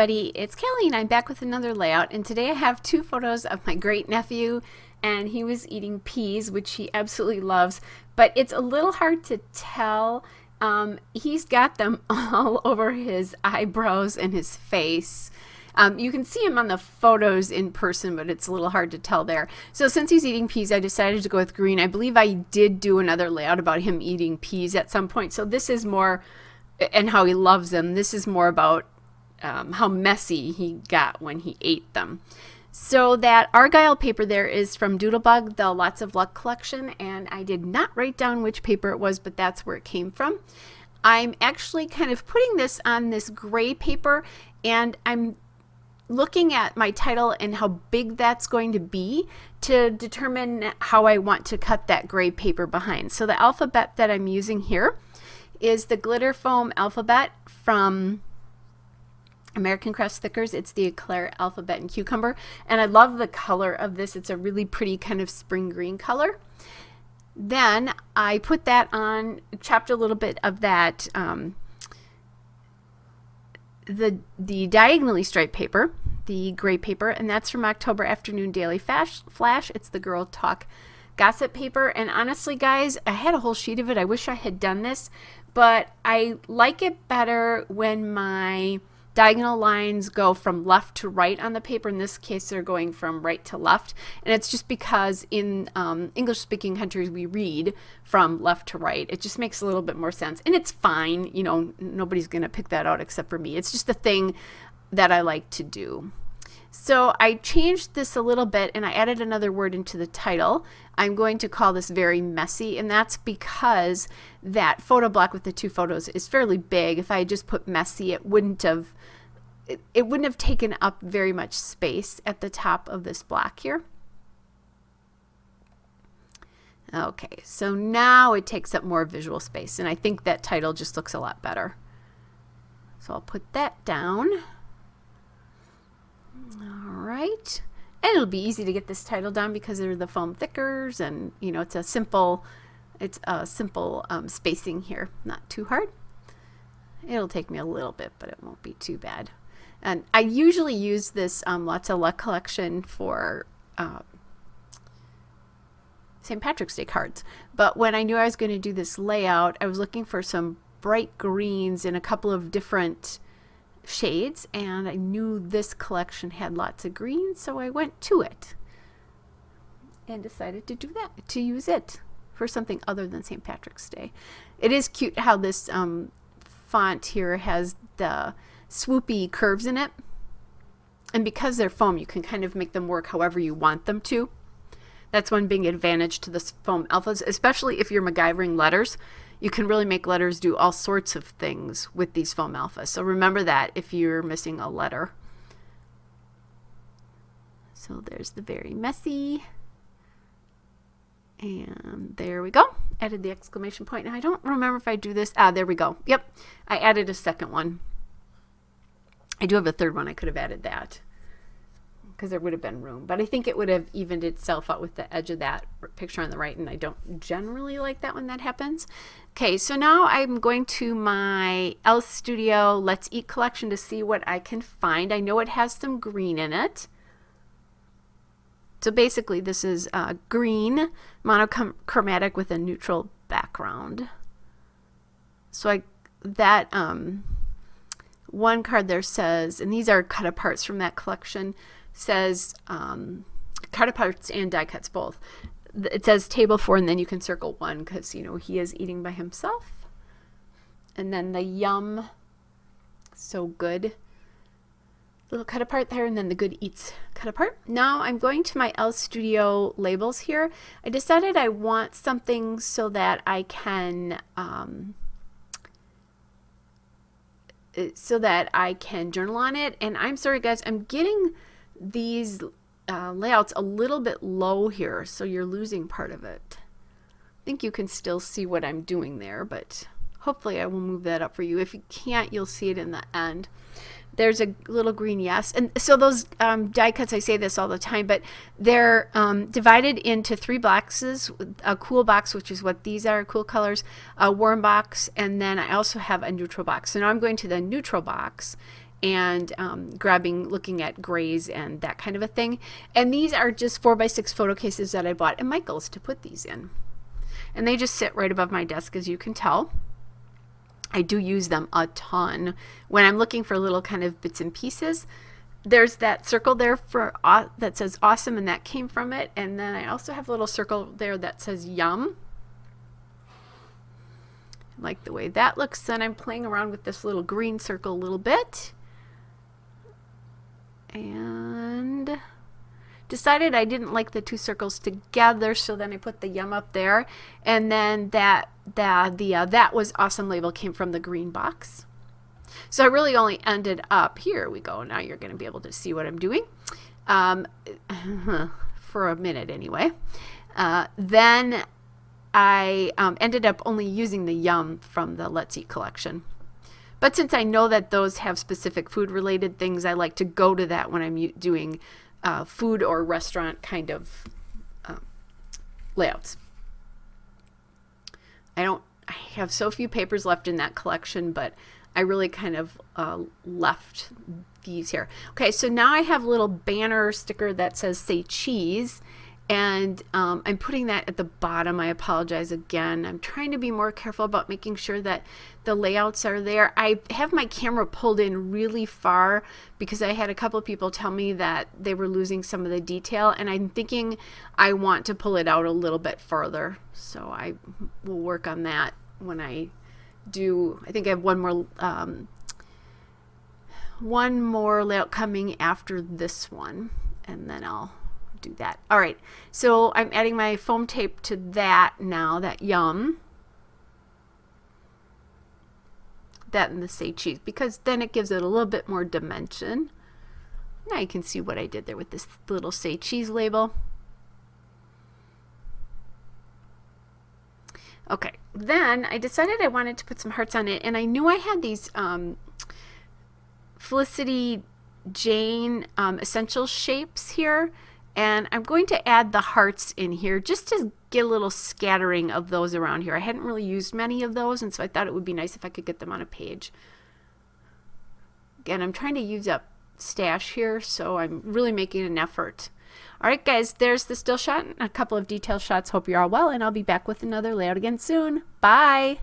everybody, it's Kelly and I'm back with another layout, and today I have two photos of my great nephew, and he was eating peas, which he absolutely loves, but it's a little hard to tell. He's got them all over his eyebrows and his face. You can see him on the photos in person, but it's a little hard to tell there. So since he's eating peas, I decided to go with green. I believe I did do another layout about him eating peas at some point, so this is more, and how he loves them. This is more about how messy he got when he ate them. So that Argyle paper there is from Doodlebug, the Lots of Luck collection, and I did not write down which paper it was, but that's where it came from. I'm actually kind of putting this on this gray paper, and I'm looking at my title and how big that's going to be to determine how I want to cut that gray paper behind. So the alphabet that I'm using here is the glitter foam alphabet from American Crafts Stickers. It's the Eclair Alphabet and Cucumber, and I love the color of this. It's a really pretty kind of spring green color. Then I put that on, chopped a little bit of that the diagonally striped paper, the gray paper, and that's from October Afternoon Daily Flash. It's the Girl Talk Gossip paper, and honestly guys, I had a whole sheet of it. I wish I had done this, but I like it better when my diagonal lines go from left to right on the paper. In this case, they're going from right to left, and it's just because in English-speaking countries we read from left to right. It just makes a little bit more sense, and it's fine. You know, nobody's gonna pick that out except for me. It's just a thing that I like to do. So I changed this a little bit, and I added another word into the title. I'm going to call this Very Messy, and that's because that photo block with the two photos is fairly big. If I had just put messy, it wouldn't have taken up very much space at the top of this block here. Okay, so now it takes up more visual space, and I think that title just looks a lot better. So I'll put that down. All right, and it'll be easy to get this title down because they're the foam thickers, and you know, it's a simple spacing here, not too hard. It'll take me a little bit, but it won't be too bad. And I usually use this Lots of Luck collection for St. Patrick's Day cards, but when I knew I was going to do this layout, I was looking for some bright greens in a couple of different shades, and I knew this collection had lots of green, so I went to it and decided to do that, to use it for something other than St. Patrick's Day. It is cute how this font here has the swoopy curves in it, and because they're foam, you can kind of make them work however you want them to. That's one big advantage to this foam alphas, especially if you're MacGyvering letters. You can really make letters do all sorts of things with these foam alphas. So remember that if you're missing a letter. So there's the Very Messy. And there we go. Added the exclamation point. Now I don't remember if I do this. There we go. Yep. I added a second one. I do have a third one. I could have added that because there would have been room, but I think it would have evened itself out with the edge of that picture on the right, and I don't generally like that when that happens. Okay, so now I'm going to my Elle Studio Let's Eat collection to see what I can find. I know it has some green in it. So basically this is green monochromatic with a neutral background. So that one card there says, and these are cut aparts from that collection, says cut aparts and die cuts both. It says table 4, and then you can circle 1 because, you know, he is eating by himself. And then the yum, so good, little cut apart there, and then the good eats cut apart. Now I'm going to my Elle Studio labels here. I decided I want something so that I can journal on it. And I'm sorry guys, I'm getting these layouts a little bit low here, so you're losing part of it. I think you can still see what I'm doing there, but hopefully I will move that up for you. If you can't, you'll see it in the end. There's a little green yes, and so those die cuts, I say this all the time, but they're divided into 3 boxes: a cool box, which is what these are, cool colors, a warm box, and then I also have a neutral box. So now I'm going to the neutral box, and looking at grays and that kind of a thing. And these are just 4x6 photo cases that I bought at Michael's to put these in. And they just sit right above my desk, as you can tell. I do use them a ton when I'm looking for little kind of bits and pieces. There's that circle there for that says awesome, and that came from it. And then I also have a little circle there that says yum. I like the way that looks. Then I'm playing around with this little green circle a little bit. And decided I didn't like the two circles together, so then I put the yum up there. And then that was awesome label came from the green box. So I really only ended up, here we go, now you're going to be able to see what I'm doing, for a minute anyway. Then I ended up only using the yum from the Let's Eat collection. But since I know that those have specific food related things, I like to go to that when I'm doing food or restaurant kind of layouts. I have so few papers left in that collection, but I really kind of left these here. Okay, so now I have a little banner sticker that says say cheese, and I'm putting that at the bottom. I apologize again. I'm trying to be more careful about making sure that the layouts are there. I have my camera pulled in really far because I had a couple of people tell me that they were losing some of the detail, and I'm thinking I want to pull it out a little bit further. So I will work on that when I do. I think I have one more layout coming after this one, and then I'll do that. All right, so I'm adding my foam tape to that now, that yum, that and the say cheese, because then it gives it a little bit more dimension. Now you can see what I did there with this little say cheese label. Okay, then I decided I wanted to put some hearts on it, and I knew I had these Felicity Jane essential shapes here, and I'm going to add the hearts in here just to get a little scattering of those around here. I hadn't really used many of those, and so I thought it would be nice if I could get them on a page. Again, I'm trying to use up stash here, so I'm really making an effort. All right, guys, there's the still shot and a couple of detail shots. Hope you're all well, and I'll be back with another layout again soon. Bye.